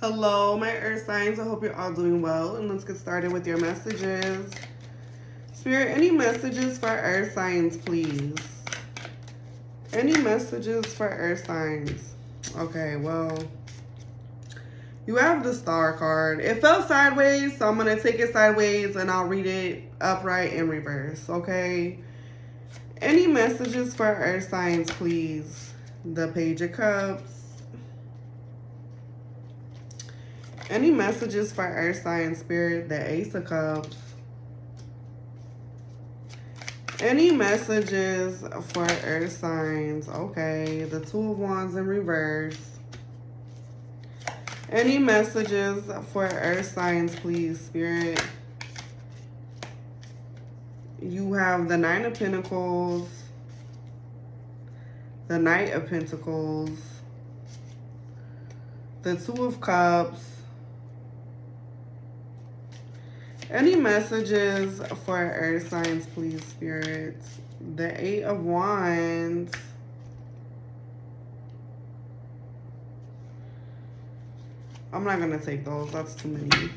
Hello, my earth signs. I hope you're all doing well. And let's get started with your messages. Spirit, any messages for earth signs, please? Any messages for earth signs? Okay, well, you have the star card. It fell sideways, so I'm going to take it sideways and I'll read it upright in reverse, okay? Any messages for earth signs, please? The Page of Cups. Any messages for earth sign spirit? The Ace of Cups. Any messages for earth signs? Okay, the Two of Wands in reverse. Any messages for earth signs, please, spirit? You have the Nine of Pentacles, the Knight of Pentacles, the Two of Cups. Any messages for earth signs, please, spirit? The Eight of Wands. I'm not going to take those. That's too many.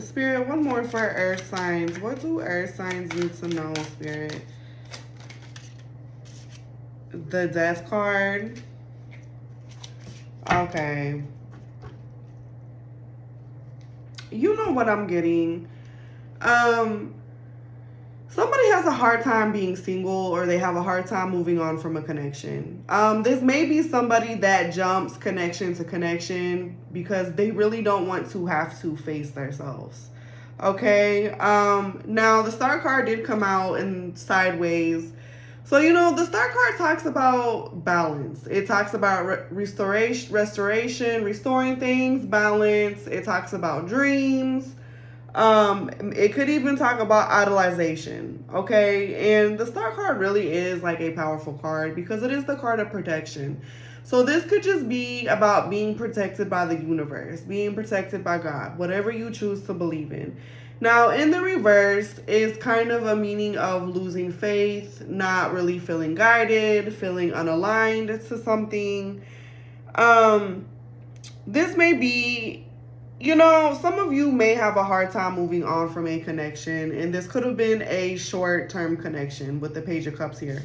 Spirit, one more for earth signs. What do earth signs need to know, spirit? The Death card. Okay. You know what I'm getting. Somebody has a hard time being single, or they have a hard time moving on from a connection. This may be somebody that jumps connection to connection because they really don't want to have to face themselves. Okay. Now the Star card did come out in sideways. So, you know, the Star card talks about balance. It talks about restoration, restoring things, balance. It talks about dreams. It could even talk about idolization, okay? And the Star card really is like a powerful card because it is the card of protection. So this could just be about being protected by the universe, being protected by God, whatever you choose to believe in. Now, in the reverse is kind of a meaning of losing faith, not really feeling guided, feeling unaligned to something. This may be, you know, some of you may have a hard time moving on from a connection, and this could have been a short-term connection with the Page of Cups here.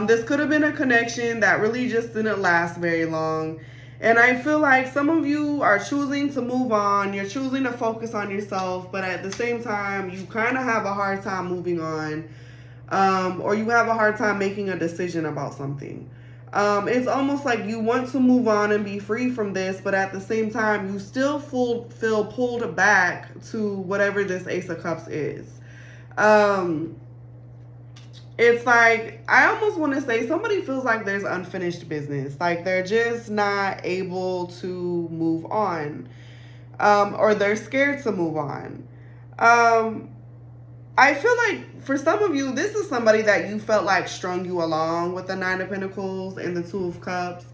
This could have been a connection that really just didn't last very long. And I feel like some of you are choosing to move on. You're choosing to focus on yourself, but at the same time, you kind of have a hard time moving on, or you have a hard time making a decision about something. It's almost like you want to move on and be free from this, but at the same time, you still feel pulled back to whatever this Ace of Cups is. It's like, I almost want to say somebody feels like there's unfinished business. Like they're just not able to move on. Or they're scared to move on. I feel like for some of you, this is somebody that you felt like strung you along with the Nine of Pentacles and the Two of Cups.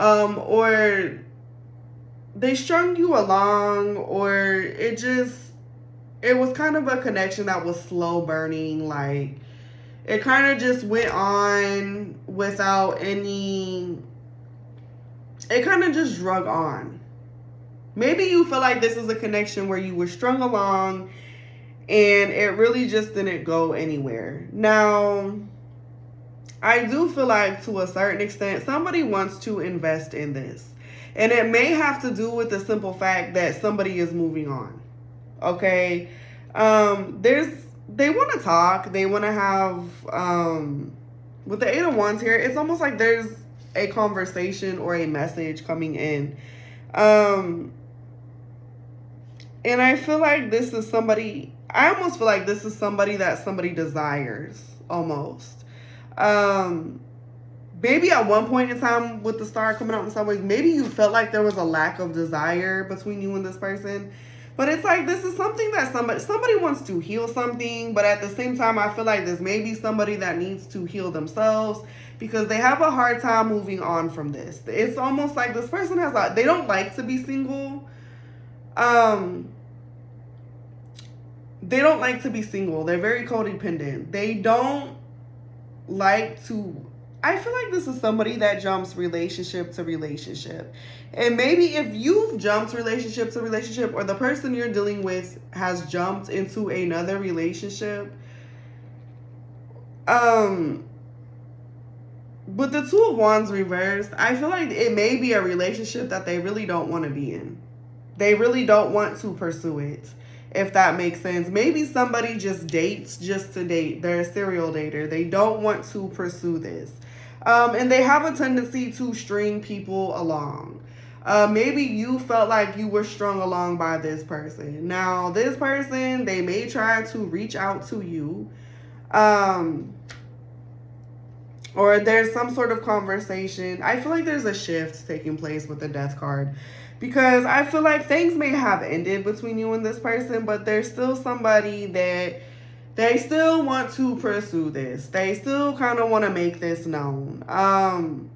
Or they strung you along, or it was kind of a connection that was slow burning. Like it kind of just went on without any, it kind of just drug on. Maybe you feel like this is a connection where you were strung along and it really just didn't go anywhere. Now, I do feel like to a certain extent, somebody wants to invest in this. And it may have to do with the simple fact that somebody is moving on. Okay? They want to talk. They want to have, with the Eight of Wands here, it's almost like there's a conversation or a message coming in. And I feel like this is somebody, I almost feel like this is somebody that somebody desires, almost. Maybe at one point in time with the Star coming out in some ways, maybe you felt like there was a lack of desire between you and this person. But it's like this is something that somebody wants to heal something, but at the same time, I feel like this may be somebody that needs to heal themselves because they have a hard time moving on from this. It's almost like this person they don't like to be single. They don't like to be single. They're very codependent. They don't like to I feel like this is somebody that jumps relationship to relationship. And maybe if you've jumped relationship to relationship, or the person you're dealing with has jumped into another relationship, with the Two of Wands reversed, I feel like it may be a relationship that they really don't want to be in. They really don't want to pursue it, if that makes sense. Maybe somebody just dates just to date. They're a serial dater. They don't want to pursue this. And they have a tendency to string people along. Maybe you felt like you were strung along by this person. Now, this person, they may try to reach out to you. Or there's some sort of conversation. I feel like there's a shift taking place with the Death card, because I feel like things may have ended between you and this person, but there's still somebody that they still want to pursue this. They still kind of want to make this known. And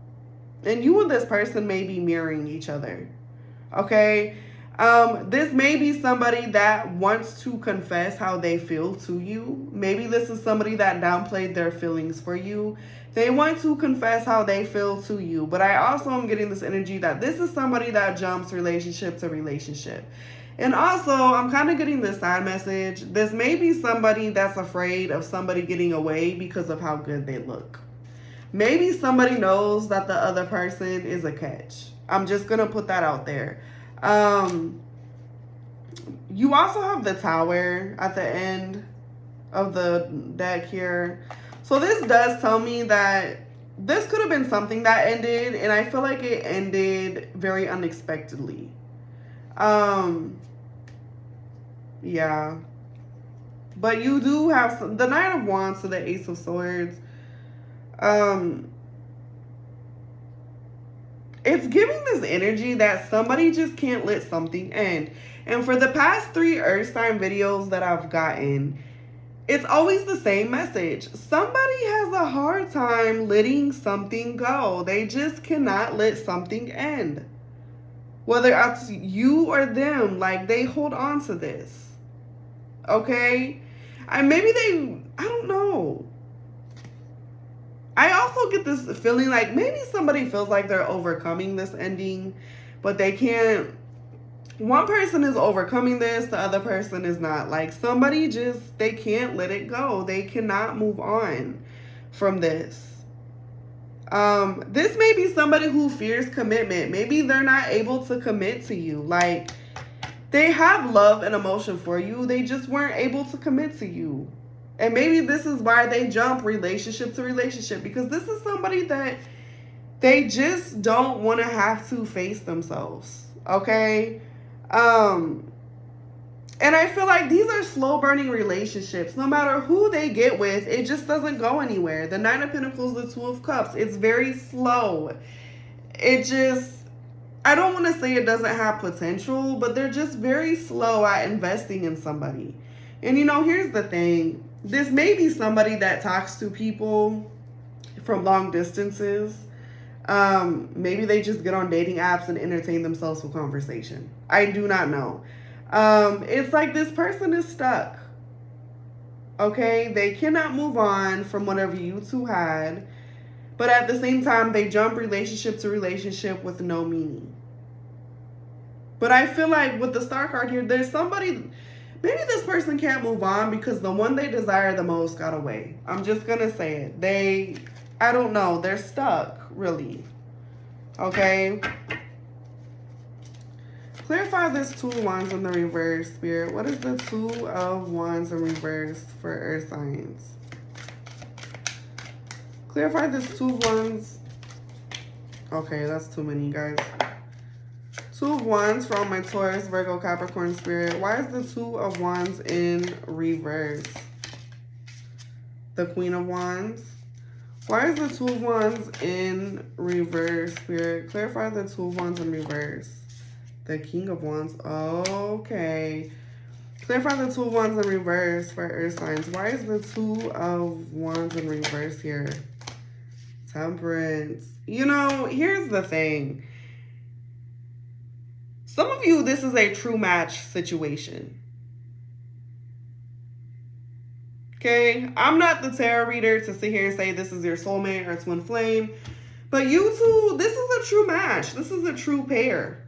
you and this person may be mirroring each other. Okay? This may be somebody that wants to confess how they feel to you. Maybe this is somebody that downplayed their feelings for you. They want to confess how they feel to you. But I also am getting this energy that this is somebody that jumps relationship to relationship. And also, I'm kind of getting this side message. This may be somebody that's afraid of somebody getting away because of how good they look. Maybe somebody knows that the other person is a catch. I'm just going to put that out there. You also have the Tower at the end of the deck here. So this does tell me that this could have been something that ended, and I feel like it ended very unexpectedly. Yeah. But you do have the Knight of Wands to the Ace of Swords. It's giving this energy that somebody just can't let something end. And for the past 3 Earth sign videos that I've gotten, it's always the same message. Somebody has a hard time letting something go. They just cannot let something end. Whether it's you or them, like they hold on to this. Okay? I don't know. I also get this feeling like maybe somebody feels like they're overcoming this ending, but they can't. One person is overcoming this, the other person is not. Like somebody just, they can't let it go. They cannot move on from this. This may be somebody who fears commitment. Maybe they're not able to commit to you. Like they have love and emotion for you. They just weren't able to commit to you. And maybe this is why they jump relationship to relationship, because this is somebody that they just don't want to have to face themselves. Okay? And I feel like these are slow burning relationships. No matter who they get with, it just doesn't go anywhere. The Nine of Pentacles, the Two of Cups, it's very slow. It just, I don't want to say it doesn't have potential, but they're just very slow at investing in somebody. And you know, here's the thing. This may be somebody that talks to people from long distances. Maybe they just get on dating apps and entertain themselves with conversation. I do not know. It's like this person is stuck. Okay? They cannot move on from whatever you two had. But at the same time, they jump relationship to relationship with no meaning. But I feel like with the Star card here, there's somebody, maybe this person can't move on because the one they desire the most got away. I'm just going to say it. I don't know. They're stuck, really. Okay? Clarify this Two of Wands in the reverse, Spirit. What is the Two of Wands in reverse for Earth signs? Clarify this Two of Wands. Okay, that's too many, guys. Two of Wands for all my Taurus, Virgo, Capricorn Spirit. Why is the Two of Wands in reverse? The Queen of Wands. Why is the Two of Wands in reverse, Spirit? Clarify the Two of Wands in reverse. The King of Wands. Okay. Clarify the Two of Wands in reverse for Earth signs. Why is the Two of Wands in reverse here? Temperance. You know, here's the thing. Some of you, this is a true match situation. Okay, Okay? I'm not the tarot reader to sit here and say this is your soulmate or twin flame. But you two, this is a true match. This is a true pair.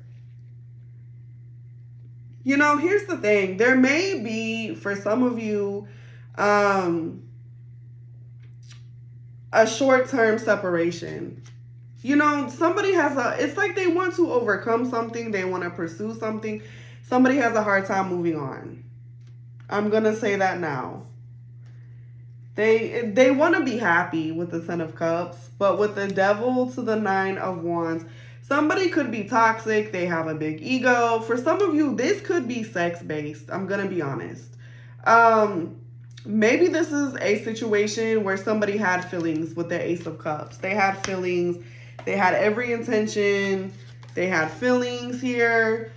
You know, here's the thing. There may be, for some of you, a short-term separation. You know, somebody has it's like they want to overcome something. They want to pursue something. Somebody has a hard time moving on. I'm going to say that now. They want to be happy with the Ten of Cups, but with the Devil to the Nine of Wands, somebody could be toxic. They have a big ego. For some of you, this could be sex-based. I'm going to be honest. Maybe this is a situation where somebody had feelings with the Ace of Cups. They had feelings. They had every intention. They had feelings here.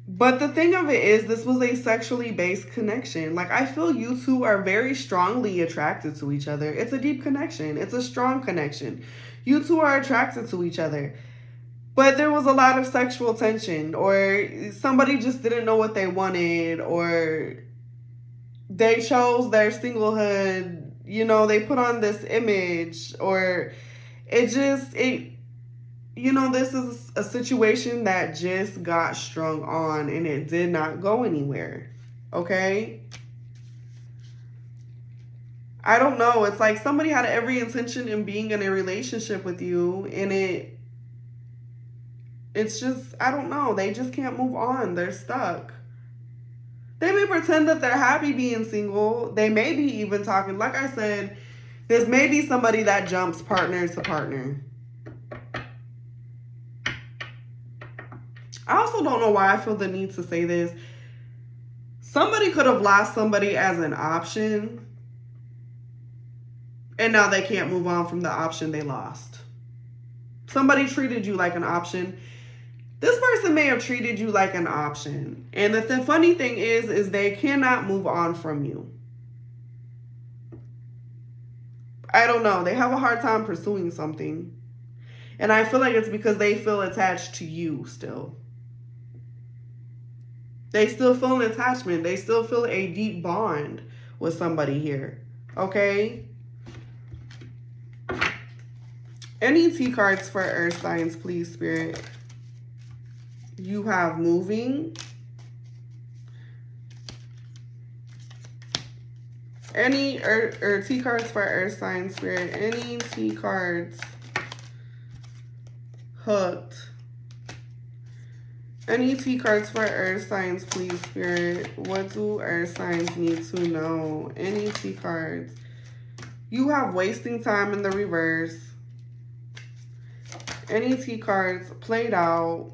But the thing of it is, this was a sexually based connection. Like, I feel you two are very strongly attracted to each other. It's a deep connection. It's a strong connection. You two are attracted to each other. But there was a lot of sexual tension, or somebody just didn't know what they wanted, or they chose their singlehood. You know, they put on this image, or you know, this is a situation that just got strung on and it did not go anywhere. Okay? I don't know. It's like somebody had every intention in being in a relationship with you, and it's just, I don't know. They just can't move on. They're stuck. They may pretend that they're happy being single. They may be even talking. Like I said, there's maybe somebody that jumps partner to partner. I also don't know why I feel the need to say this. Somebody could have lost somebody as an option, and now they can't move on from the option they lost. Somebody treated you like an option. This person may have treated you like an option. And the funny thing is they cannot move on from you. I don't know. They have a hard time pursuing something. And I feel like it's because they feel attached to you still. They still feel an attachment. They still feel a deep bond with somebody here. Okay? Any T cards for earth signs, please, Spirit. You have moving. Any T cards for earth signs, Spirit. Any T cards. Hooked. Any T cards for earth signs, please, Spirit. What do earth signs need to know? Any T cards. You have wasting time in the reverse. Any T cards played out.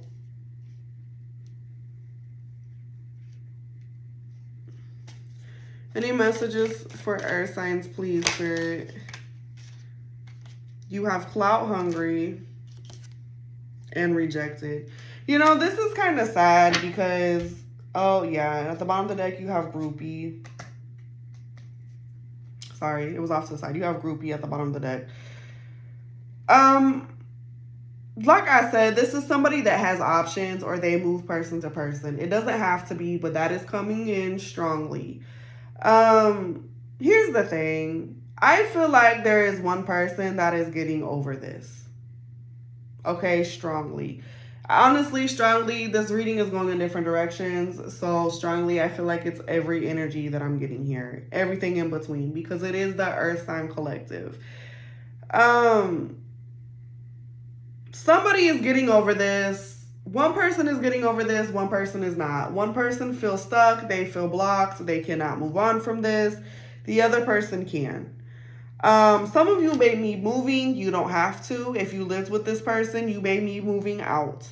Any messages for earth signs, please, Spirit. You have clout hungry and rejected. You know, this is kind of sad because, oh yeah, at the bottom of the deck you have groupie. Sorry, it was off to the side. You have groupie at the bottom of the deck. Like I said, this is somebody that has options, or they move person to person. It doesn't have to be, but that is coming in strongly. Here's the thing. I feel like there is one person that is getting over this. Okay, strongly. Honestly, strongly, this reading is going in different directions. So strongly, I feel like it's every energy that I'm getting here. Everything in between, because it is the Earth Sign Collective. Somebody is getting over this. One person is getting over this. One person is not. One person feels stuck. They feel blocked. They cannot move on from this. The other person can. Some of you may be moving. You don't have to. If you lived with this person, you may be moving out.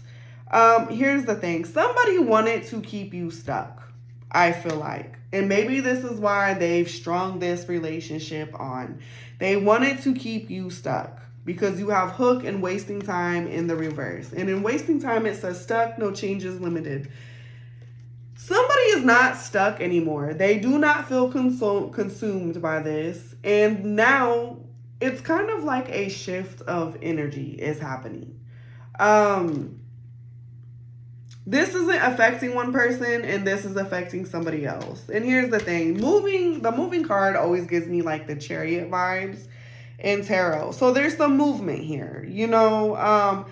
Here's the thing. Somebody wanted to keep you stuck, I feel like. And maybe this is why they've strung this relationship on. They wanted to keep you stuck because you have hook and wasting time in the reverse. And in wasting time, it says stuck, no changes limited. Somebody is not stuck anymore. They do not feel consumed by this. And now it's kind of like a shift of energy is happening. This isn't affecting one person and this is affecting somebody else. And here's the thing, the moving card always gives me like the Chariot vibes in tarot. So there's some movement here, you know.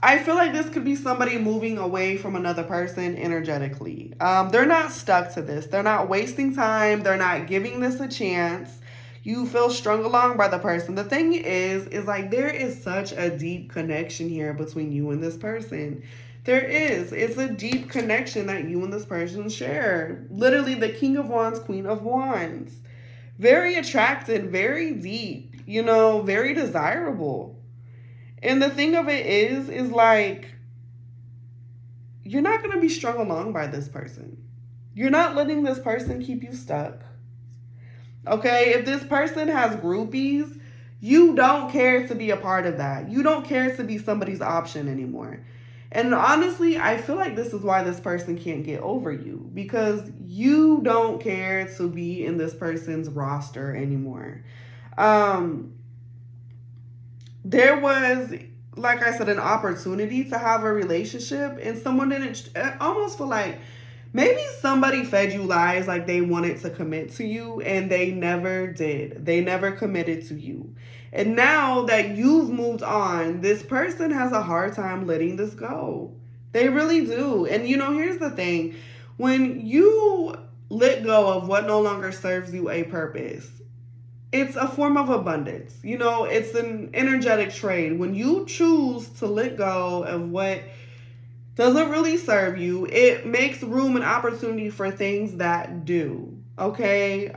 I feel like this could be somebody moving away from another person energetically. They're not stuck to this. They're not wasting time. They're not giving this a chance. You feel strung along by the person. The thing is like there is such a deep connection here between you and this person. There is. It's a deep connection that you and this person share. Literally the King of Wands, Queen of Wands. Very attracted, very deep, you know, very desirable. And the thing of it is like, you're not going to be strung along by this person. You're not letting this person keep you stuck. Okay? If this person has groupies, you don't care to be a part of that. You don't care to be somebody's option anymore. And honestly, I feel like this is why this person can't get over you. Because you don't care to be in this person's roster anymore. There was, like I said, an opportunity to have a relationship and someone didn't, almost feel like maybe somebody fed you lies like they wanted to commit to you and they never did. They never committed to you. And now that you've moved on, this person has a hard time letting this go. They really do. And you know, here's the thing. When you let go of what no longer serves you a purpose, it's a form of abundance. You know, it's an energetic trade. When you choose to let go of what doesn't really serve you, it makes room and opportunity for things that do. Okay?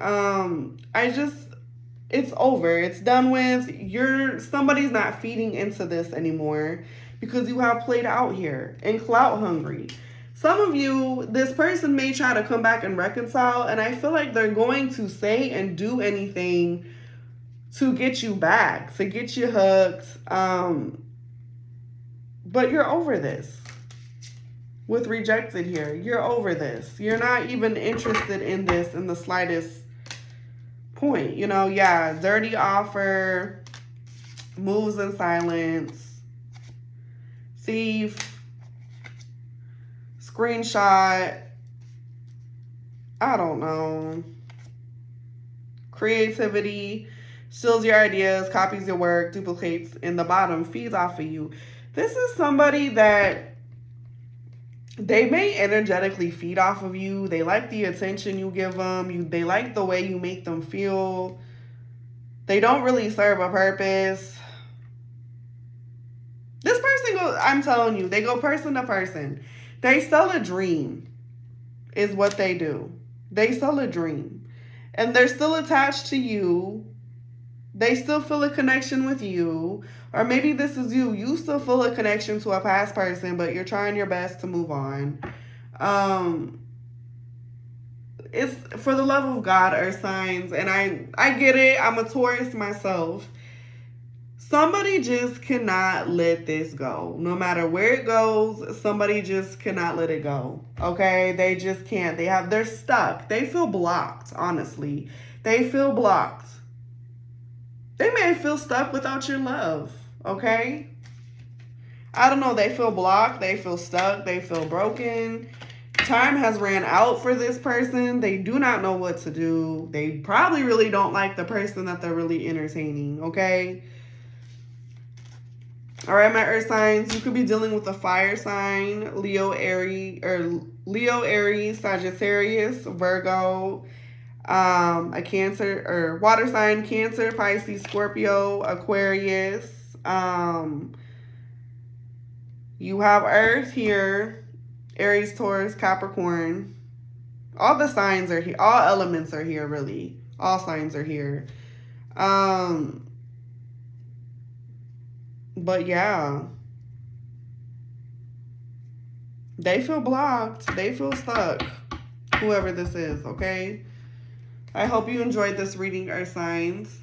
It's over. It's done with. Somebody's not feeding into this anymore because you have played out here and clout hungry. Some of you, this person may try to come back and reconcile, and I feel like they're going to say and do anything to get you back, to get you hooked. But you're over this. With rejected here, you're over this. You're not even interested in this in the slightest point. You know, yeah, dirty offer, moves in silence, thief, screenshot, I don't know, creativity, steals your ideas, copies your work, duplicates in the bottom, feeds off of you. This is somebody that they may energetically feed off of you. They like the attention you give them. They like the way you make them feel. They don't really serve a purpose. This person goes, I'm telling you, they go person to person. They sell a dream is what they do. They sell a dream. And they're still attached to you. They still feel a connection with you. Or maybe this is you. You still feel a connection to a past person, but you're trying your best to move on. It's for the love of God, earth signs. And I get it. I'm a Taurus myself. Somebody just cannot let this go. No matter where it goes, somebody just cannot let it go. Okay? They just can't. They're stuck. They feel blocked, honestly. They feel blocked. They may feel stuck without your love. Okay? I don't know. They feel blocked. They feel stuck. They feel broken. Time has ran out for this person. They do not know what to do. They probably really don't like the person that they're really entertaining. Okay? All right, my earth signs, you could be dealing with a fire sign, Leo, Aries, Sagittarius, Virgo, a Cancer, or water sign, Cancer, Pisces, Scorpio, Aquarius. You have Earth here, Aries, Taurus, Capricorn. All the signs are here. All elements are here, really. All signs are here. But yeah, they feel blocked. They feel stuck. Whoever this is, okay? I hope you enjoyed this reading, earth signs.